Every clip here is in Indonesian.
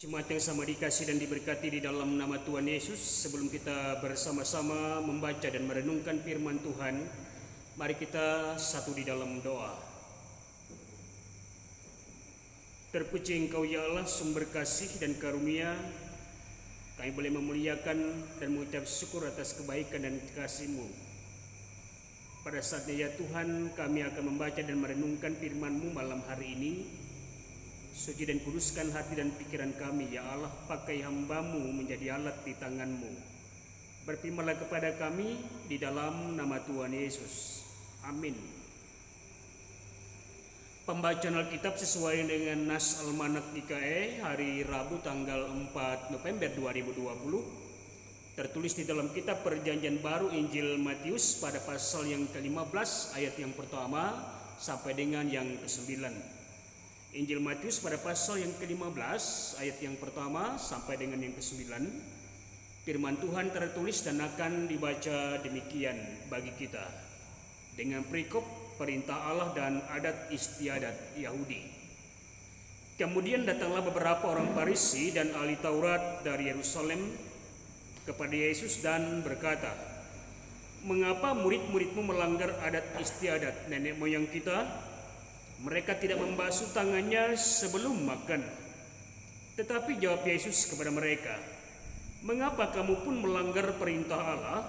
Jemaat yang sama dikasih dan diberkati di dalam nama Tuhan Yesus, sebelum kita bersama-sama membaca dan merenungkan firman Tuhan, mari kita satu di dalam doa. Terpuji Engkau ya Allah, sumber kasih dan karunia. Kami boleh memuliakan dan mengucap syukur atas kebaikan dan kasih-Mu. Pada saatnya ya Tuhan, kami akan membaca dan merenungkan firman-Mu malam hari ini. Suci dan kuduskan hati dan pikiran kami ya Allah, pakai hamba-Mu menjadi alat di tangan-Mu. Berfirmanlah kepada kami di dalam nama Tuhan Yesus. Amin. Pembacaan Alkitab sesuai dengan Nas Almanak DKE hari Rabu tanggal 4 November 2020. Tertulis di dalam kitab Perjanjian Baru Injil Matius pada pasal yang ke-15 ayat yang pertama sampai dengan yang ke-9. Injil Matius pada pasal yang ke-15 ayat yang pertama sampai dengan yang ke-9. Firman Tuhan tertulis dan akan dibaca demikian bagi kita. Dengan perikop perintah Allah dan adat istiadat Yahudi. Kemudian datanglah beberapa orang Farisi dan ahli Taurat dari Yerusalem kepada Yesus dan berkata, "Mengapa murid-murid-Mu melanggar adat istiadat nenek moyang kita? Mereka tidak membasuh tangannya sebelum makan." Tetapi jawab Yesus kepada mereka, "Mengapa kamu pun melanggar perintah Allah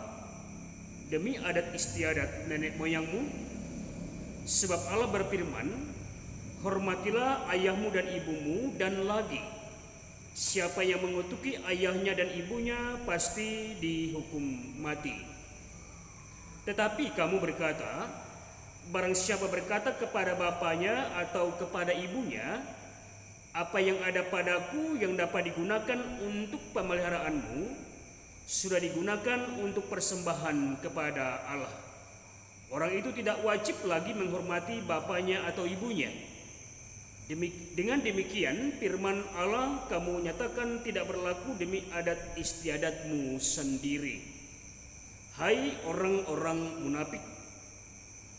demi adat istiadat nenek moyangmu? Sebab Allah berfirman, hormatilah ayahmu dan ibumu, dan lagi, siapa yang mengutuki ayahnya dan ibunya pasti dihukum mati. Tetapi kamu berkata, barang siapa berkata kepada bapaknya atau kepada ibunya, apa yang ada padaku yang dapat digunakan untuk pemeliharaanmu, sudah digunakan untuk persembahan kepada Allah. Orang itu tidak wajib lagi menghormati bapaknya atau ibunya. Dengan demikian firman Allah kamu nyatakan tidak berlaku demi adat istiadatmu sendiri. Hai orang-orang munafik,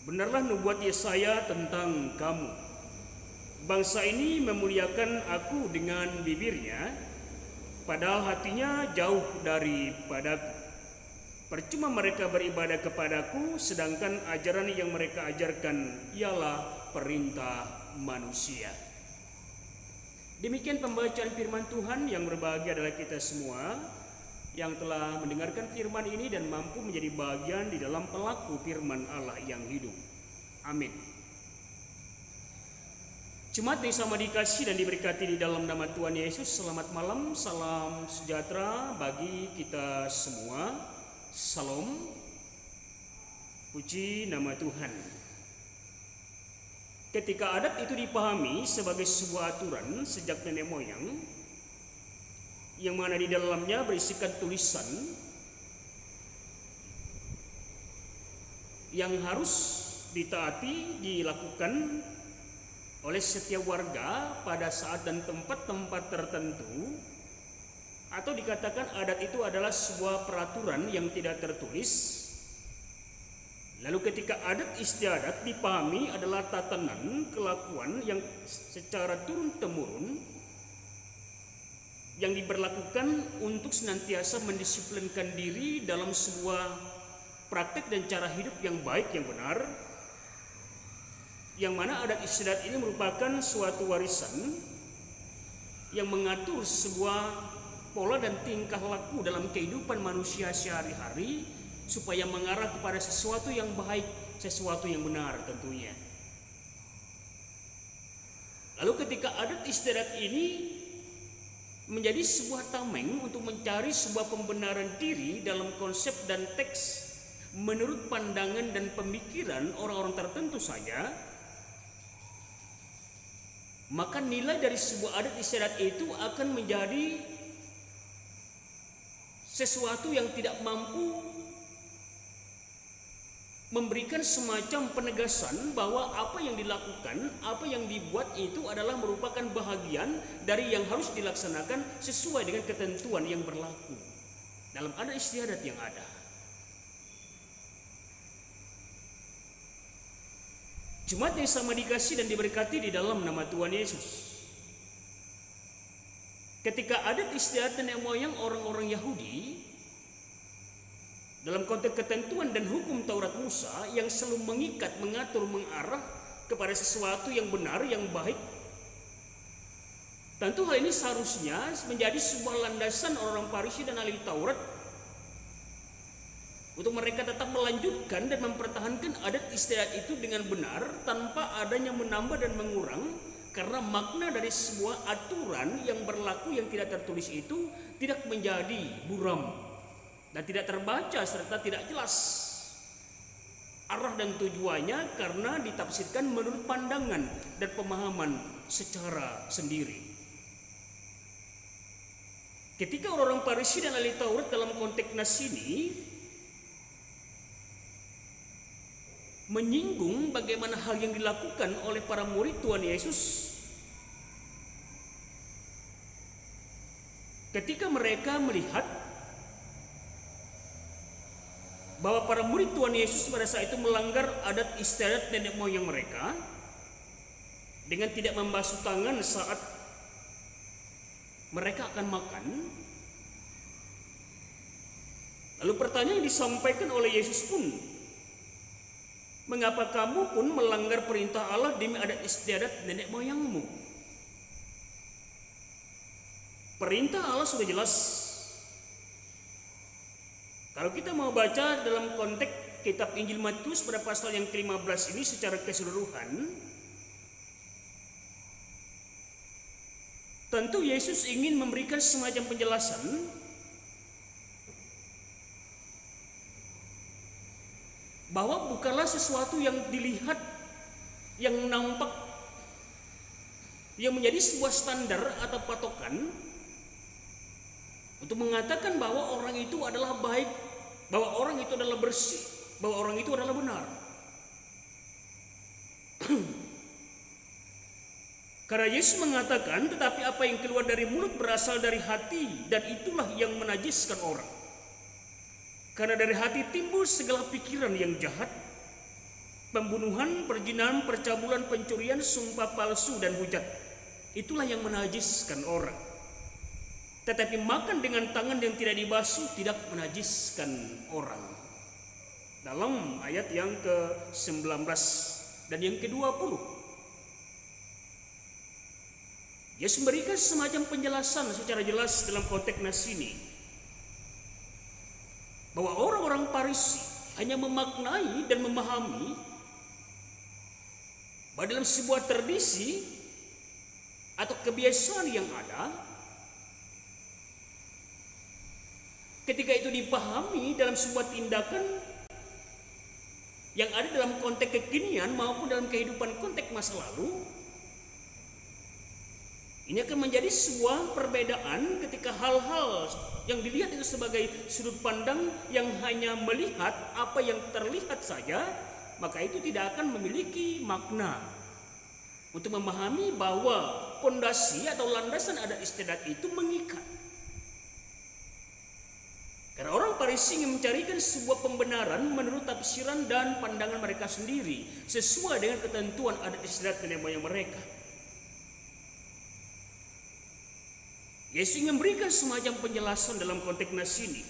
benarlah nubuat Yesaya tentang kamu. Bangsa ini memuliakan aku dengan bibirnya, padahal hatinya jauh daripadaku. Percuma mereka beribadah kepadaku, sedangkan ajaran yang mereka ajarkan ialah perintah manusia." Demikian pembacaan firman Tuhan. Yang berbahagia adalah kita semua yang telah mendengarkan firman ini dan mampu menjadi bagian di dalam pelaku firman Allah yang hidup. Amin. Jemaat yang sama dikasih dan diberkati di dalam nama Tuhan Yesus, selamat malam, salam sejahtera bagi kita semua. Salam, puji nama Tuhan. Ketika adat itu dipahami sebagai sebuah aturan sejak nenek moyang, yang mana di dalamnya berisikan tulisan yang harus ditaati, dilakukan oleh setiap warga pada saat dan tempat-tempat tertentu, atau dikatakan adat itu adalah sebuah peraturan yang tidak tertulis. Lalu ketika adat istiadat dipahami adalah tatanan kelakuan yang secara turun-temurun yang diberlakukan untuk senantiasa mendisiplinkan diri dalam sebuah praktek dan cara hidup yang baik, yang benar, yang mana adat istiadat ini merupakan suatu warisan yang mengatur sebuah pola dan tingkah laku dalam kehidupan manusia sehari-hari supaya mengarah kepada sesuatu yang baik, sesuatu yang benar tentunya. Lalu ketika adat istiadat ini menjadi sebuah tameng untuk mencari sebuah pembenaran diri dalam konsep dan teks menurut pandangan dan pemikiran orang-orang tertentu saja, maka nilai dari sebuah adat istiadat itu akan menjadi sesuatu yang tidak mampu memberikan semacam penegasan bahwa apa yang dilakukan, apa yang dibuat itu adalah merupakan bahagian dari yang harus dilaksanakan sesuai dengan ketentuan yang berlaku dalam adat istiadat yang ada. Jemaat yang sama dikasih dan diberkati di dalam nama Tuhan Yesus. Ketika adat istiadat nenek moyang orang-orang Yahudi dalam konteks ketentuan dan hukum Taurat Musa yang selalu mengikat, mengatur, mengarah kepada sesuatu yang benar, yang baik, tentu hal ini seharusnya menjadi sebuah landasan orang Farisi dan ahli Taurat untuk mereka tetap melanjutkan dan mempertahankan adat istiadat itu dengan benar tanpa adanya menambah dan mengurang, karena makna dari sebuah aturan yang berlaku yang tidak tertulis itu tidak menjadi buram dan tidak terbaca serta tidak jelas arah dan tujuannya karena ditafsirkan menurut pandangan dan pemahaman secara sendiri. Ketika orang-orang Farisi dan ahli Taurat dalam konteks nas ini menyinggung bagaimana hal yang dilakukan oleh para murid Tuhan Yesus, ketika mereka melihat bahwa para murid Tuhan Yesus pada saat itu melanggar adat istiadat nenek moyang mereka dengan tidak membasuh tangan saat mereka akan makan. Lalu pertanyaan yang disampaikan oleh Yesus pun, mengapa kamu pun melanggar perintah Allah demi adat istiadat nenek moyangmu? Perintah Allah sudah jelas. Kalau kita mau baca dalam konteks kitab Injil Matius pada pasal yang ke-15 ini secara keseluruhan, tentu Yesus ingin memberikan semacam penjelasan bahwa bukanlah sesuatu yang dilihat, yang nampak, yang menjadi sebuah standar atau patokan untuk mengatakan bahwa orang itu adalah baik, bahwa orang itu adalah bersih, bahwa orang itu adalah benar. Karena Yesus mengatakan, tetapi apa yang keluar dari mulut berasal dari hati, dan itulah yang menajiskan orang. Karena dari hati timbul segala pikiran yang jahat, pembunuhan, perzinahan, percabulan, pencurian, sumpah palsu, dan hujat. Itulah yang menajiskan orang. Tetapi makan dengan tangan yang tidak dibasuh tidak menajiskan orang. Dalam ayat yang ke-19 dan yang ke-20, Yesus memberikan semacam penjelasan secara jelas dalam konteks nas ini, bahwa orang-orang Farisi hanya memaknai dan memahami bahwa dalam sebuah tradisi atau kebiasaan yang ada, ketika itu dipahami dalam sebuah tindakan yang ada dalam konteks kekinian maupun dalam kehidupan konteks masa lalu, ini akan menjadi sebuah perbedaan ketika hal-hal yang dilihat itu sebagai sudut pandang yang hanya melihat apa yang terlihat saja, maka itu tidak akan memiliki makna untuk memahami bahwa pondasi atau landasan adat istiadat itu mengikat. Karena orang Farisi ingin mencarikan sebuah pembenaran menurut tafsiran dan pandangan mereka sendiri sesuai dengan ketentuan adat istiadat nenek moyang mereka. Yesus ingin memberikan semacam penjelasan dalam konteks nas ini,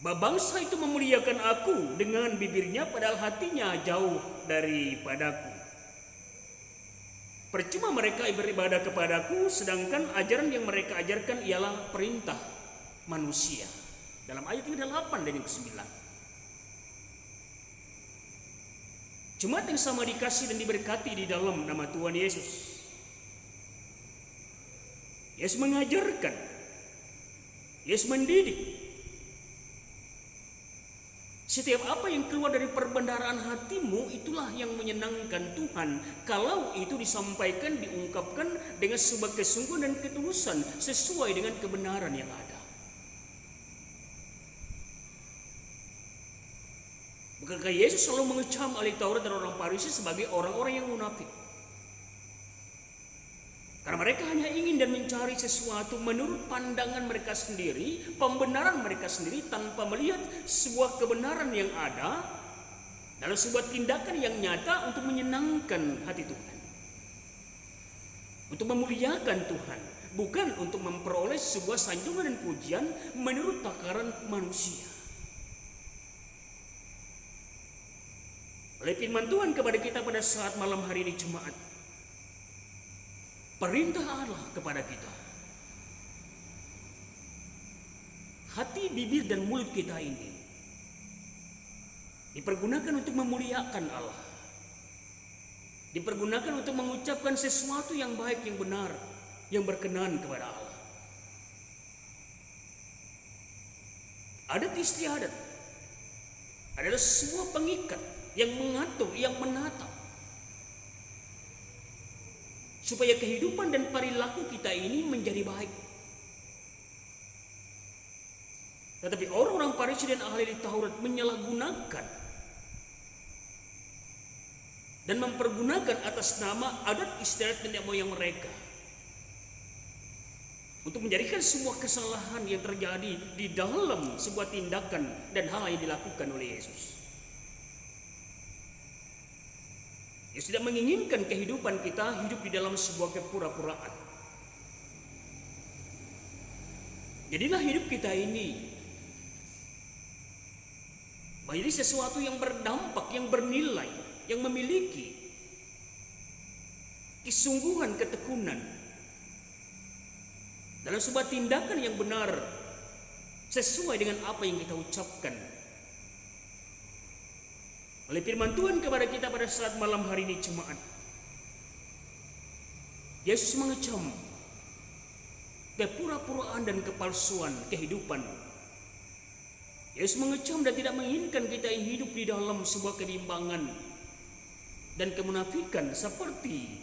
bahwa bangsa itu memuliakan aku dengan bibirnya padahal hatinya jauh daripadaku. Percuma mereka beribadah kepadaku sedangkan ajaran yang mereka ajarkan ialah perintah manusia. Dalam ayat yang ke-8 dan yang ke-9. Jemaat yang sama dikasih dan diberkati di dalam nama Tuhan Yesus. Yesus mengajarkan, Yesus mendidik. Setiap apa yang keluar dari perbendaharaan hatimu itulah yang menyenangkan Tuhan, kalau itu disampaikan, diungkapkan dengan sebuah kesungguhan dan ketulusan sesuai dengan kebenaran yang ada. Bukankah Yesus selalu mengecam ahli Taurat dan orang Farisi sebagai orang-orang yang munafik? Karena mereka hanya ingin dan mencari sesuatu menurut pandangan mereka sendiri, pembenaran mereka sendiri, tanpa melihat sebuah kebenaran yang ada dalam sebuah tindakan yang nyata untuk menyenangkan hati Tuhan. untuk memuliakan Tuhan, bukan untuk memperoleh sebuah sanjungan dan pujian menurut takaran manusia. Oleh firman Tuhan kepada kita pada saat malam hari ini Jumat, perintah Allah kepada kita, hati, bibir, dan mulut kita ini dipergunakan untuk memuliakan Allah, dipergunakan untuk mengucapkan sesuatu yang baik, yang benar, yang berkenan kepada Allah. Adat istiadat adalah sebuah pengikat yang mengatur, yang menatap, supaya kehidupan dan perilaku kita ini menjadi baik. Tetapi orang-orang Farisi dan ahli Taurat menyalahgunakan dan mempergunakan atas nama adat istiadat nenek moyang mereka untuk menjadikan sebuah kesalahan yang terjadi di dalam sebuah tindakan dan hal yang dilakukan oleh Yesus. Yesus tidak menginginkan kehidupan kita hidup di dalam sebuah kepura-puraan. Jadilah hidup kita ini menjadi sesuatu yang berdampak, yang bernilai, yang memiliki kesungguhan, ketekunan dalam sebuah tindakan yang benar sesuai dengan apa yang kita ucapkan. Oleh firman Tuhan kepada kita pada saat malam hari ini Jumat, Yesus mengecam kepura-puraan dan kepalsuan kehidupan. Yesus mengecam dan tidak menginginkan kita hidup di dalam sebuah kebimbangan dan kemunafikan seperti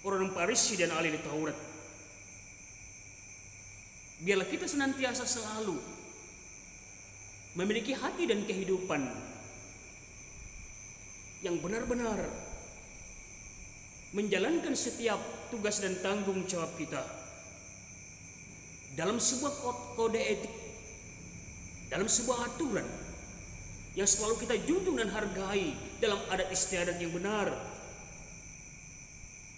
orang Farisi dan ahli Taurat. Biarlah kita senantiasa selalu memiliki hati dan kehidupan yang benar-benar menjalankan setiap tugas dan tanggung jawab kita dalam sebuah kode etik, dalam sebuah aturan yang selalu kita junjung dan hargai dalam adat istiadat yang benar.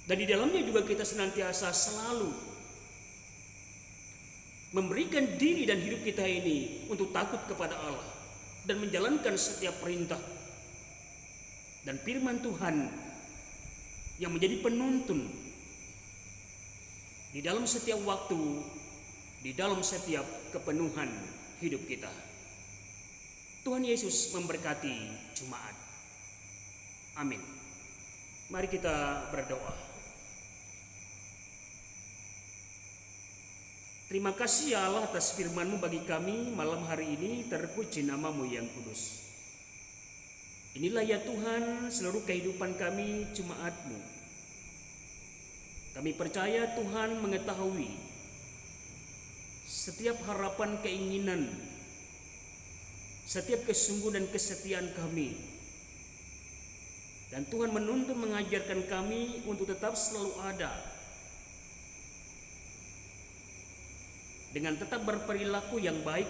Dan di dalamnya juga kita senantiasa selalu memberikan diri dan hidup kita ini untuk takut kepada Allah dan menjalankan setiap perintah dan firman Tuhan yang menjadi penuntun di dalam setiap waktu, di dalam setiap kepenuhan hidup kita. Tuhan Yesus memberkati Jumat. Amin. Mari kita berdoa. Terima kasih ya Allah atas firman-Mu bagi kami malam hari ini, terpuji nama-Mu yang kudus. Inilah ya Tuhan seluruh kehidupan kami jemaat-Mu. Kami percaya Tuhan mengetahui setiap harapan, keinginan, setiap kesungguhan dan kesetiaan kami. Dan Tuhan menuntun mengajarkan kami untuk tetap selalu ada, dengan tetap berperilaku yang baik,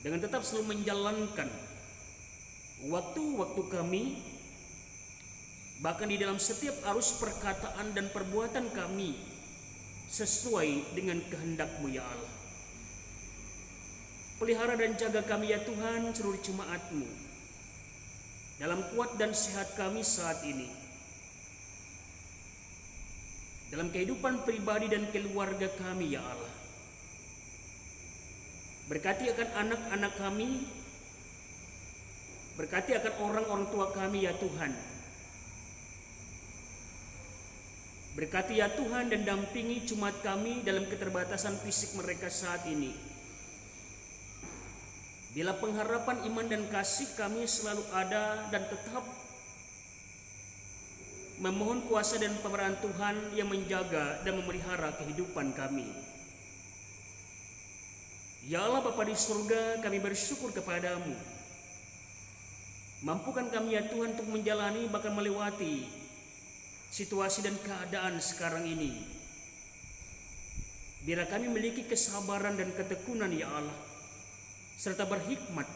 dengan tetap selalu menjalankan waktu-waktu kami, bahkan di dalam setiap arus perkataan dan perbuatan kami sesuai dengan kehendak-Mu ya Allah. Pelihara dan jaga kami ya Tuhan seluruh jemaat-Mu dalam kuat dan sehat kami saat ini, dalam kehidupan pribadi dan keluarga kami ya Allah. Berkati akan anak-anak kami, berkati akan orang-orang tua kami ya Tuhan. Berkati ya Tuhan dan dampingi jemaat kami dalam keterbatasan fisik mereka saat ini. Bila pengharapan iman dan kasih kami selalu ada dan tetap memohon kuasa dan pemerahan Tuhan yang menjaga dan memelihara kehidupan kami. Ya Allah Bapa di surga, kami bersyukur kepadamu. Mampukan kami ya Tuhan untuk menjalani bahkan melewati situasi dan keadaan sekarang ini. Biar kami memiliki kesabaran dan ketekunan ya Allah, serta berhikmat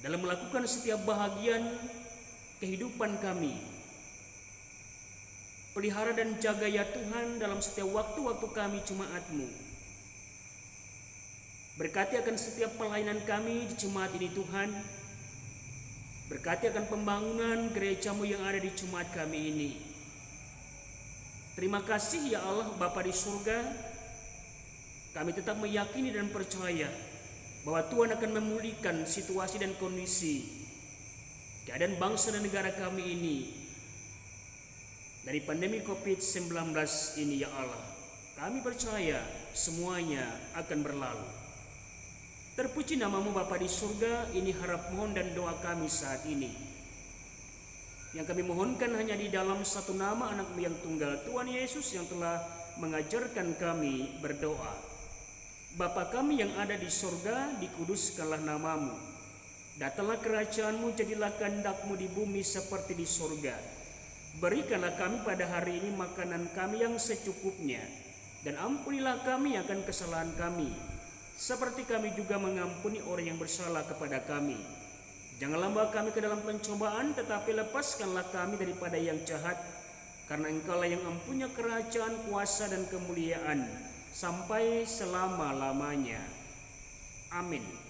dalam melakukan setiap bahagian kehidupan kami, Pelihara dan jaga ya Tuhan dalam setiap waktu-waktu kami jemaat-Mu. Berkati akan setiap pelayanan kami di jemaat ini Tuhan. Berkati akan pembangunan gereja-Mu yang ada di jemaat kami ini. Terima kasih ya Allah Bapa di surga. Kami tetap meyakini dan percaya bahwa Tuhan akan memulihkan situasi dan kondisi keadaan bangsa dan negara kami ini dari pandemi COVID-19 ini ya Allah. Kami percaya semuanya akan berlalu. Terpuji nama-Mu Bapa di surga, ini harap mohon dan doa kami saat ini. Yang kami mohonkan hanya di dalam satu nama anak-Mu yang tunggal, Tuhan Yesus yang telah mengajarkan kami berdoa. Bapa kami yang ada di surga, dikuduskanlah nama-Mu. Datanglah kerajaan-Mu, jadilah kehendak-Mu di bumi seperti di surga. Berikanlah kami pada hari ini makanan kami yang secukupnya, dan ampunilah kami akan kesalahan kami, seperti kami juga mengampuni orang yang bersalah kepada kami. Janganlah bawa kami ke dalam pencobaan, tetapi lepaskanlah kami daripada yang jahat, karena Engkaulah yang mempunyai kerajaan, kuasa, dan kemuliaan sampai selama-lamanya. Amin.